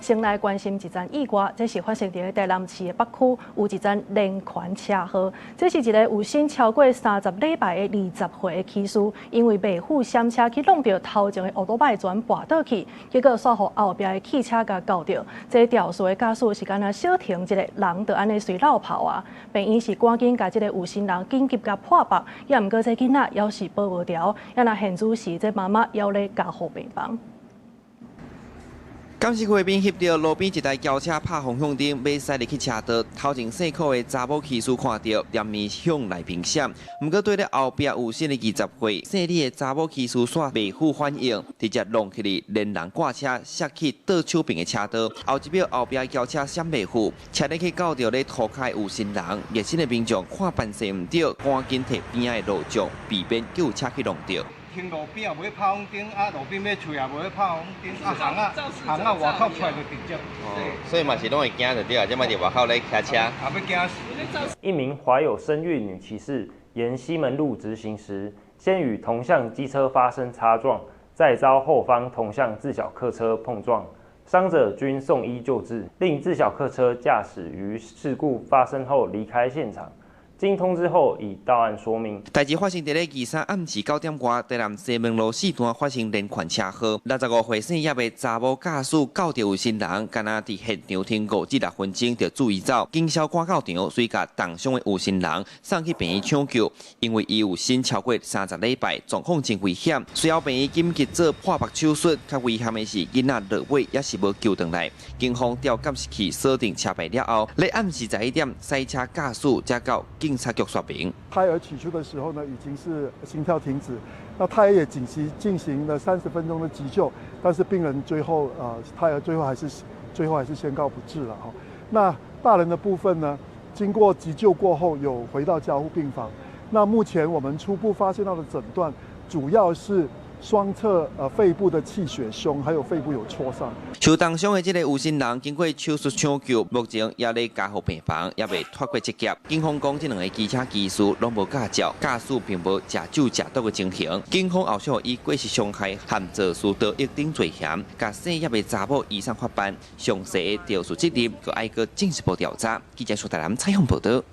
先來關心一件意外，這是發生在台南市的北區，有一件連環車禍。這是一個有薪超過30禮拜的20歲的騎士，因為未負險車去弄到頭前的歐多拜轉跋倒去，結果煞予後壁的汽車甲搞到。這肇事的駕駛是敢若小停一個人，就安尼隨落跑啊！病院是趕緊甲這個有心人緊急甲破腹，也毋過這囡仔猶是保無條，也若現主時這媽媽猶咧加護病房。監視畫面翕到路邊一台轎車拍方向燈，要駛入去車道，頭前細褲的查某騎士看到，連面向內平閃。不過對咧後壁有心的20歲細膩的查某騎士煞未負反應，直接弄起哩連人掛車，駛去倒手邊的車道。後一秒後壁的轎車閃未負，車入去搞到咧塗骹有心人，熱心的民眾看辦事唔對，趕緊摕邊仔的路障，避免救車去弄到。停路邊也無拍風燈，啊路邊要出也無拍風燈，啊行啊外口出來就直接。所以嘛是攏會驚就對啊，這擺佇外口咧開車。也要驚死。一名懷有身孕女騎士沿西門路直行時，先與同向機車發生擦撞，再遭後方同向自小客車碰撞，傷者均送醫救治，令自小客車駕駛於事故發生後離開現場。經通知後，已到案說明。代志發生在咧23暗時9點外，台南西門路4段發生連環車禍。65歲姓葉的查某駕駛搞到有心人，敢若佇現場停5至6分鐘就注意走，警消趕到場，隨甲重傷的有心人送去病院搶救。因為伊有薪超過30禮拜，狀況真危險。隨後病院緊急做破腹手術，較危險的是囡仔落尾也是無救回來。警方調監視器鎖定車牌了後，咧暗時11點，塞車駕駛才到警察局說明。胎兒起初的時候呢，已經是心跳停止，那胎兒也緊急進行了30分鐘的急救，但是病人最後胎兒最後還是宣告不治了哈。那大人的部分呢，經過急救過後有回到加護病房。那目前我們初步發現到的診斷，主要是雙側肺部的氣血胸，還有肺部有挫傷。受重傷的這個有心人，經過手術搶救，目前也咧加護病房，也未脫過這劫。警方講，這兩個機車技師攏無駕照，駕駛並無食酒食毒的情形。警方後續以過失傷害和肇事逃逸等罪嫌，甲姓葉的查某移送法辦，詳細的肇事責任，擱愛擱進一步調查。記者蘇台南採訪報道。